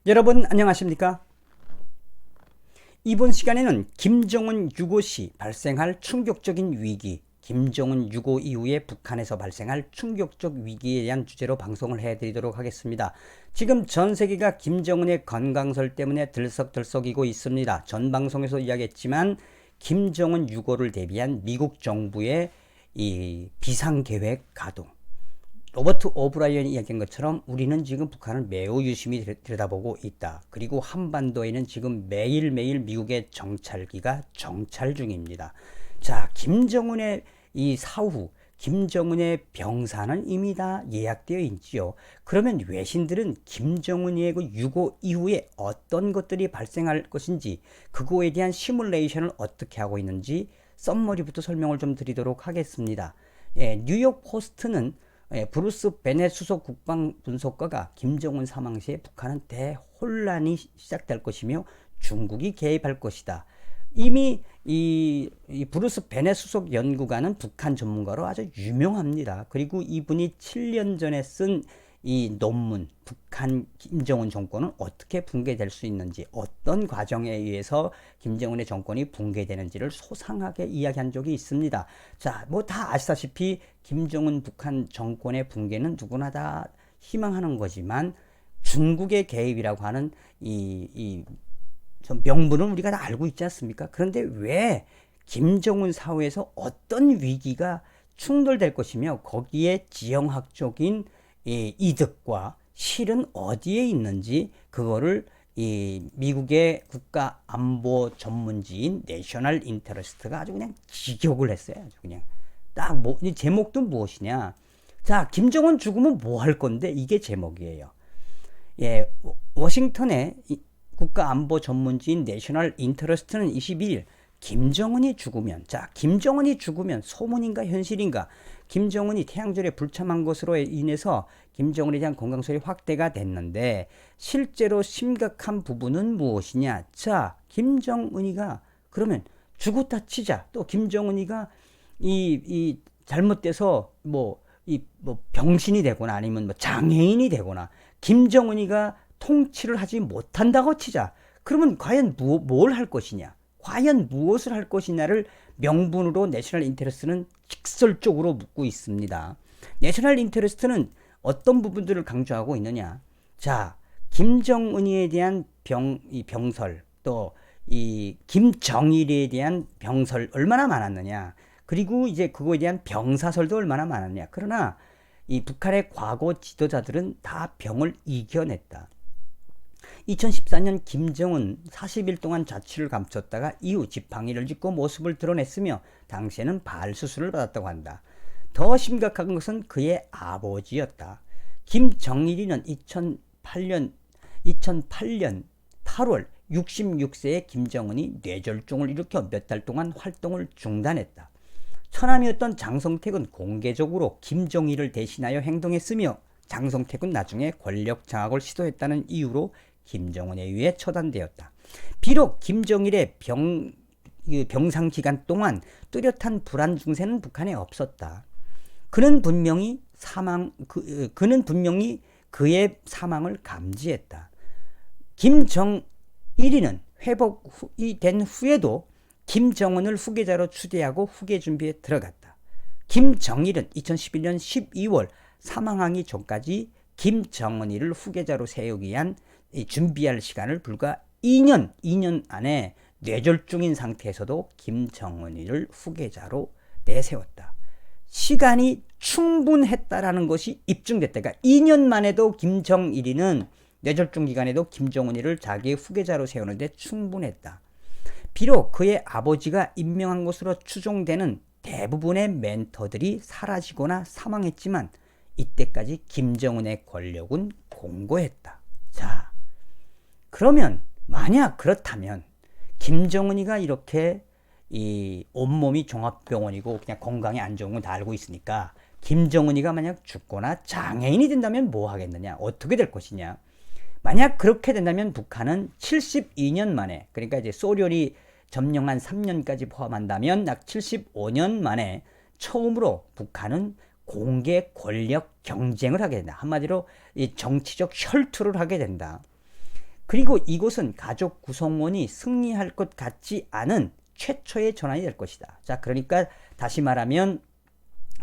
여러분 안녕하십니까? 이번 시간에는 김정은 유고 시 발생할 충격적인 위기, 김정은 유고 이후에 북한에서 발생할 충격적 위기에 대한 주제로 방송을 해드리도록 하겠습니다. 지금 전 세계가 김정은의 건강설 때문에 들썩들썩이고 있습니다. 전 방송에서 이야기했지만 김정은 유고를 대비한 미국 정부의 이 비상계획 가동, 로버트 오브라이언이 이야기한 것처럼 우리는 지금 북한을 매우 유심히 들여다보고 있다. 그리고 한반도에는 지금 매일매일 미국의 정찰기가 정찰 중입니다. 자, 김정은의 이 사후, 김정은의 병사는 이미 다 예약되어 있지요. 그러면 외신들은 김정은의 그 유고 이후에 어떤 것들이 발생할 것인지, 그거에 대한 시뮬레이션을 어떻게 하고 있는지 썸머리부터 설명을 좀 드리도록 하겠습니다. 뉴욕 포스트는 브루스 베넷 수석 국방분석가가 김정은 사망 시에 북한은 대혼란이 시작될 것이며 중국이 개입할 것이다. 이미 이 브루스 베넷 수석 연구관은 북한 전문가로 아주 유명합니다. 그리고 이분이 7년 전에 쓴 이 논문, 북한 김정은 정권은 어떻게 붕괴될 수 있는지, 어떤 과정에 의해서 김정은의 정권이 붕괴되는지를 소상하게 이야기한 적이 있습니다. 자, 뭐 다 아시다시피 김정은 북한 정권의 붕괴는 누구나 다 희망하는 거지만 중국의 개입이라고 하는 이 명분은 우리가 다 알고 있지 않습니까? 그런데 왜 김정은 사후에서 어떤 위기가 충돌될 것이며 거기에 지형학적인 이득과 실은 어디에 있는지 그거를 이 미국의 국가안보 전문지인 내셔널 인터레스트가 아주 그냥 직역을 했어요. 아주 그냥 딱 뭐, 제목도 무엇이냐? 자, 김정은 죽으면 뭐 할 건데 이게 제목이에요. 워싱턴의 국가안보 전문지인 내셔널 인터레스트는 22일 김정은이 죽으면, 자, 김정은이 죽으면 소문인가 현실인가? 김정은이 태양절에 불참한 것으로 인해서 김정은에 대한 건강설이 확대가 됐는데 실제로 심각한 부분은 무엇이냐? 자, 김정은이가 그러면 죽었다 치자. 또 김정은이가 이 잘못돼서 뭐 병신이 되거나 아니면 뭐 장애인이 되거나 김정은이가 통치를 하지 못한다고 치자. 그러면 과연 뭘 할 것이냐? 과연 무엇을 할 것이냐를 명분으로 내셔널 인터레스트는 직설적으로 묻고 있습니다. 내셔널 인터레스트는 어떤 부분들을 강조하고 있느냐? 자, 김정은이에 대한 병설, 또 이 김정일에 대한 병설 얼마나 많았느냐? 그리고 이제 그거에 대한 병사설도 얼마나 많았냐? 그러나 이 북한의 과거 지도자들은 다 병을 이겨냈다. 2014년 김정은 40일 동안 자취를 감췄다가 이후 지팡이를 짚고 모습을 드러냈으며 당시에는 발수술을 받았다고 한다. 더 심각한 것은 그의 아버지였다. 김정일이는 2008년 8월 66세의 김정은이 뇌졸중을 일으켜 몇 달 동안 활동을 중단했다. 처남이었던 장성택은 공개적으로 김정일을 대신하여 행동했으며 장성택은 나중에 권력 장악을 시도했다는 이유로 김정은에 의해 처단되었다. 비록 김정일의 병상 기간 동안 뚜렷한 불안 증세는 북한에 없었다. 그는 분명히 그의 사망을 감지했다. 김정일이는 회복이 된 후에도 김정은을 후계자로 추대하고 후계 준비에 들어갔다. 김정일은 2011년 12월 사망하기 전까지 김정은이를 후계자로 세우기 위한 준비할 시간을 불과 2년 안에 뇌졸중인 상태에서도 김정은이를 후계자로 내세웠다. 시간이 충분했다라는 것이 입증됐다. 그러니까 2년 만에도 김정일이는 뇌졸중 기간에도 김정은이를 자기의 후계자로 세우는데 충분했다. 비록 그의 아버지가 임명한 것으로 추정되는 대부분의 멘토들이 사라지거나 사망했지만 이때까지 김정은의 권력은 공고했다. 자, 그러면 만약 그렇다면 김정은이가 이렇게 이 온몸이 종합병원이고 그냥 건강이 안 좋은 건 다 알고 있으니까 김정은이가 만약 죽거나 장애인이 된다면 뭐 하겠느냐? 어떻게 될 것이냐? 만약 그렇게 된다면 북한은 72년 만에, 그러니까 이제 소련이 점령한 3년까지 포함한다면 약 75년 만에 처음으로 북한은 공개 권력 경쟁을 하게 된다. 한마디로 이 정치적 혈투를 하게 된다. 그리고 이곳은 가족 구성원이 승리할 것 같지 않은 최초의 전환이 될 것이다. 자, 그러니까 다시 말하면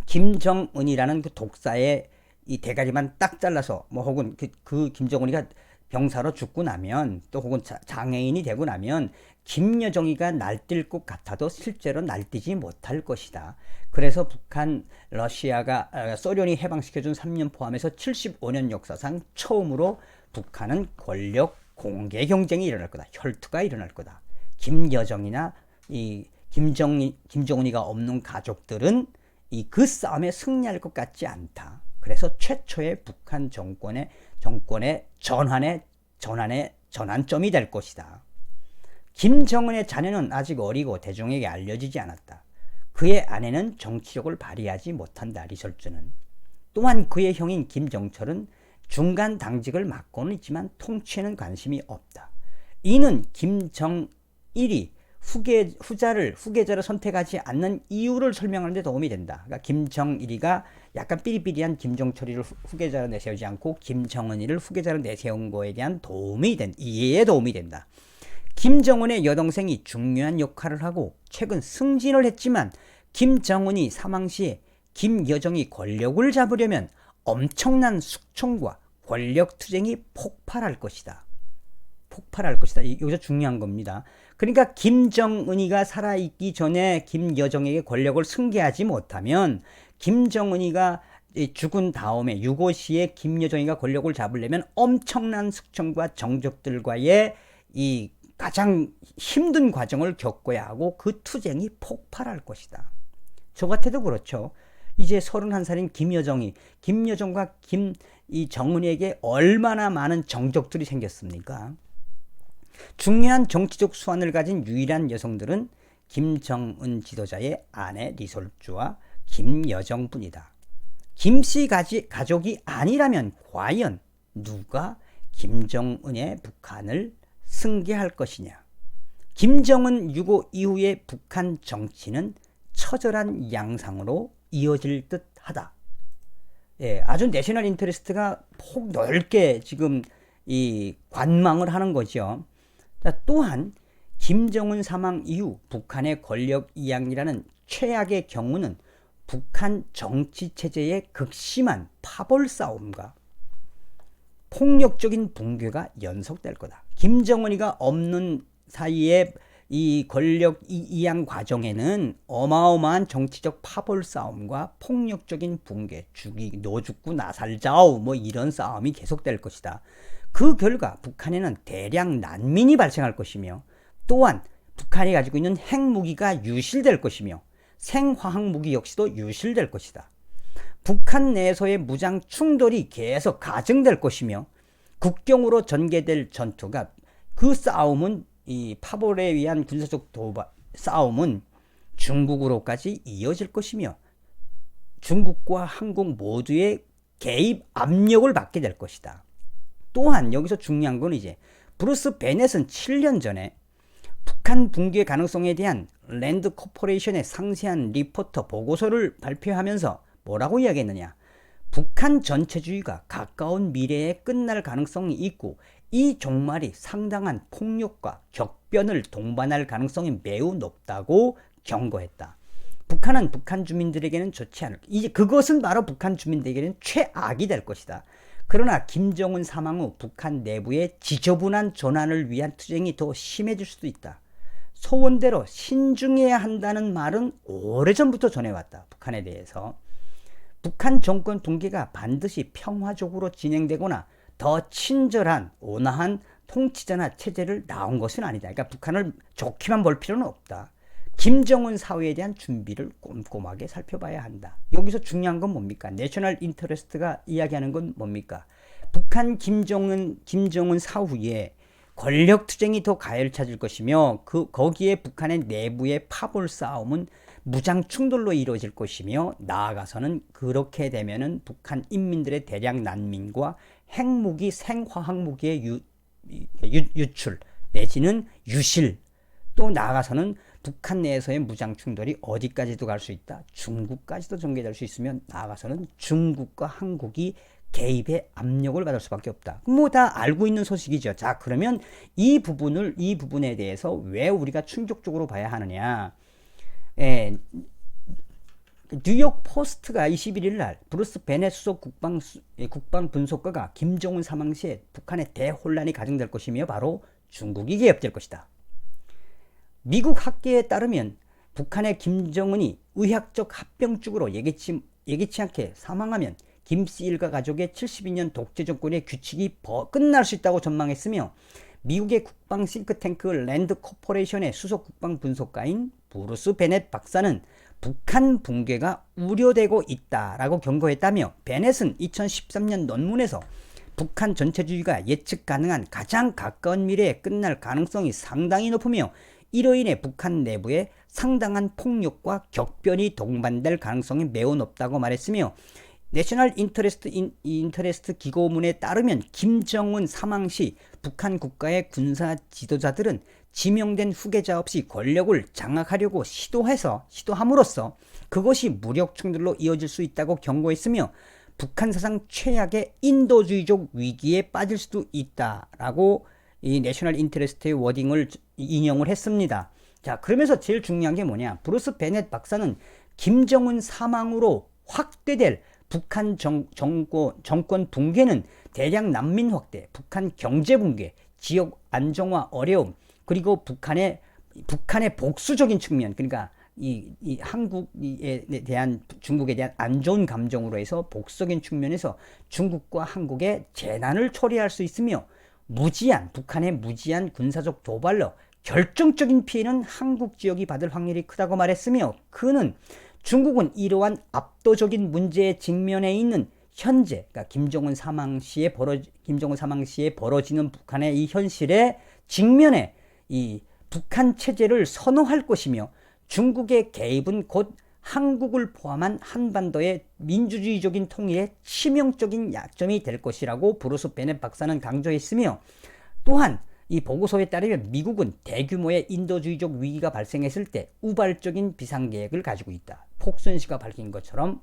김정은이라는 그 독사의 이 대가리만 딱 잘라서 뭐 혹은 그 김정은이가 병사로 죽고 나면 또 혹은 장애인이 되고 나면 김여정이가 날뛸 것 같아도 실제로 날뛰지 못할 것이다. 그래서 북한, 러시아가 소련이 해방시켜준 3년 포함해서 75년 역사상 처음으로 북한은 권력 공개 경쟁이 일어날 거다. 혈투가 일어날 거다. 김여정이나 이 김정은이가 없는 가족들은 그 싸움에 승리할 것 같지 않다. 그래서 최초의 북한 정권의 전환점이 될 것이다. 김정은의 자녀는 아직 어리고 대중에게 알려지지 않았다. 그의 아내는 정치력을 발휘하지 못한다. 리설주는. 또한 그의 형인 김정철은 중간 당직을 맡고는 있지만 통치에는 관심이 없다. 이는 김정일이 후계자를 선택하지 않는 이유를 설명하는 데 도움이 된다. 그러니까 김정일이가 약간 삐리삐리한 김정철이를 후계자로 내세우지 않고 김정은이를 후계자로 내세운 거에 대한 이해에 도움이 된다. 김정은의 여동생이 중요한 역할을 하고 최근 승진을 했지만 김정은이 사망 시에 김여정이 권력을 잡으려면 엄청난 숙청과 권력 투쟁이 폭발할 것이다. 여기서 중요한 겁니다. 그러니까 김정은이가 살아있기 전에 김여정에게 권력을 승계하지 못하면 김정은이가 죽은 다음에 유고 시에 김여정이가 권력을 잡으려면 엄청난 숙청과 정적들과의 이 가장 힘든 과정을 겪어야 하고 그 투쟁이 폭발할 것이다. 저 같아도 그렇죠. 이제 31살인 김여정과 정은이에게 얼마나 많은 정적들이 생겼습니까? 중요한 정치적 수완을 가진 유일한 여성들은 김정은 지도자의 아내 리솔주와 김여정뿐이다. 김씨 가족이 아니라면 과연 누가 김정은의 북한을 승계할 것이냐? 김정은 유고 이후의 북한 정치는 처절한 양상으로 이어질 듯하다. 예, 아주 내셔널 인터레스트가 폭 넓게 지금 이 관망을 하는 거죠. 자, 또한 김정은 사망 이후 북한의 권력 이양이라는 최악의 경우는 북한 정치 체제의 극심한 파벌 싸움과 폭력적인 붕괴가 연속될 거다. 김정은이가 없는 사이에 이 권력 이양 과정에는 어마어마한 정치적 파벌 싸움과 폭력적인 붕괴, 너 죽고 나 살자오 뭐 이런 싸움이 계속될 것이다. 그 결과 북한에는 대량 난민이 발생할 것이며 또한 북한이 가지고 있는 핵무기가 유실될 것이며 생화학무기 역시도 유실될 것이다. 북한 내에서의 무장 충돌이 계속 가중될 것이며 국경으로 전개될 전투가 그 싸움은 이 파벌에 의한 군사적 싸움은 중국으로까지 이어질 것이며 중국과 한국 모두의 개입 압력을 받게 될 것이다. 또한 여기서 중요한 건 이제 브루스 베넷은 7년 전에 북한 붕괴 가능성에 대한 랜드 코퍼레이션의 상세한 리포터 보고서를 발표하면서 뭐라고 이야기했느냐? 북한 전체주의가 가까운 미래에 끝날 가능성이 있고 이 종말이 상당한 폭력과 격변을 동반할 가능성이 매우 높다고 경고했다. 북한은 북한 주민들에게는 좋지 않을, 이제 그것은 바로 북한 주민들에게는 최악이 될 것이다. 그러나 김정은 사망 후 북한 내부의 지저분한 전환을 위한 투쟁이 더 심해질 수도 있다. 소원대로 신중해야 한다는 말은 오래전부터 전해왔다. 북한에 대해서. 북한 정권 붕괴가 반드시 평화적으로 진행되거나 더 친절한 온화한 통치자나 체제를 낳은 것은 아니다. 그러니까 북한을 좋게만 볼 필요는 없다. 김정은 사후에 대한 준비를 꼼꼼하게 살펴봐야 한다. 여기서 중요한 건 뭡니까? 내셔널 인터레스트가 이야기하는 건 뭡니까? 북한 김정은 사후에 권력 투쟁이 더 가열차질 것이며 거기에 북한의 내부의 파벌 싸움은 무장 충돌로 이루어질 것이며 나아가서는 그렇게 되면은 북한 인민들의 대량 난민과 핵무기, 생화학무기의 유출 내지는 유실, 또 나아가서는 북한 내에서의 무장 충돌이 어디까지도 갈 수 있다. 중국까지도 전개될 수 있으면 나아가서는 중국과 한국이 개입의 압력을 받을 수밖에 없다. 뭐 다 알고 있는 소식이죠. 자, 그러면 이 부분에 대해서 왜 우리가 충격적으로 봐야 하느냐? 뉴욕 포스트가 21일 날 브루스 베넷 수석 국방 분석가가 김정은 사망 시에 북한의 대혼란이 가중될 것이며 바로 중국이 개입될 것이다. 미국 학계에 따르면 북한의 김정은이 의학적 합병증으로 예기치 않게 사망하면 김씨 일가 가족의 72년 독재 정권의 규칙이 끝날 수 있다고 전망했으며 미국의 국방 싱크탱크 랜드 코퍼레이션의 수석 국방 분석가인 브루스 베넷 박사는 북한 붕괴가 우려되고 있다라고 경고했다며 베넷은 2013년 논문에서 북한 전체주의가 예측 가능한 가장 가까운 미래에 끝날 가능성이 상당히 높으며 이로 인해 북한 내부에 상당한 폭력과 격변이 동반될 가능성이 매우 높다고 말했으며 내셔널 인터레스트 기고문에 따르면 김정은 사망 시 북한 국가의 군사 지도자들은 지명된 후계자 없이 권력을 장악하려고 시도함으로써 그것이 무력 충돌로 이어질 수 있다고 경고했으며 북한 사상 최악의 인도주의적 위기에 빠질 수도 있다라고 이 내셔널 인터레스트의 워딩을 인용을 했습니다. 자, 그러면서 제일 중요한 게 뭐냐? 브루스 베넷 박사는 김정은 사망으로 확대될 북한 정권 붕괴는 대량 난민 확대, 북한 경제 붕괴, 지역 안정화 어려움, 그리고 북한의 복수적인 측면, 그러니까 이 한국에 대한 중국에 대한 안 좋은 감정으로 해서 복수적인 측면에서 중국과 한국의 재난을 초래할 수 있으며 북한의 무지한 군사적 도발로 결정적인 피해는 한국 지역이 받을 확률이 크다고 말했으며 그는 중국은 이러한 압도적인 문제에 직면해 있는 현재, 그러니까 김정은 사망 시에 벌어지는 북한의 이 현실에 직면해 이 북한 체제를 선호할 것이며 중국의 개입은 곧 한국을 포함한 한반도의 민주주의적인 통일에 치명적인 약점이 될 것이라고 브루스 베넷 박사는 강조했으며 또한 이 보고서에 따르면 미국은 대규모의 인도주의적 위기가 발생했을 때 우발적인 비상계획을 가지고 있다. 폭순 씨가 밝힌 것처럼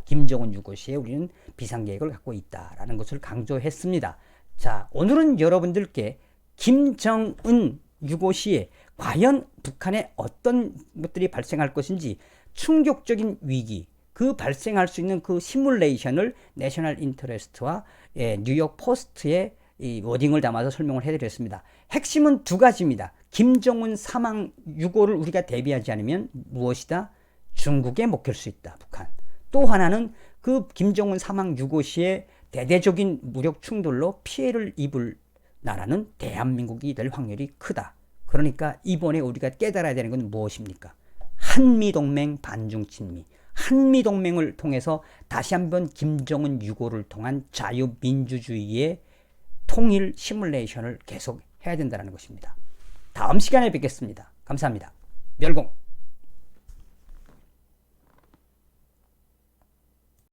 김정은 유고 시에 우리는 비상계획을 갖고 있다라는 것을 강조했습니다. 자, 오늘은 여러분들께 김정은 유고 시에 과연 북한에 어떤 것들이 발생할 것인지 충격적인 위기, 그 발생할 수 있는 그 시뮬레이션을 내셔널 인터레스트와 뉴욕 포스트의 이 워딩을 담아서 설명을 해드렸습니다. 핵심은 두 가지입니다. 김정은 사망 유고를 우리가 대비하지 않으면 무엇이다? 중국에 먹힐 수 있다, 북한. 또 하나는 그 김정은 사망 유고 시에 대대적인 무력 충돌로 피해를 입을 나라는 대한민국이 될 확률이 크다. 그러니까 이번에 우리가 깨달아야 되는 건 무엇입니까? 한미동맹 반중친미. 한미동맹을 통해서 다시 한번 김정은 유고를 통한 자유민주주의의 통일 시뮬레이션을 계속 해야 된다는 것입니다. 다음 시간에 뵙겠습니다. 감사합니다. 멸공.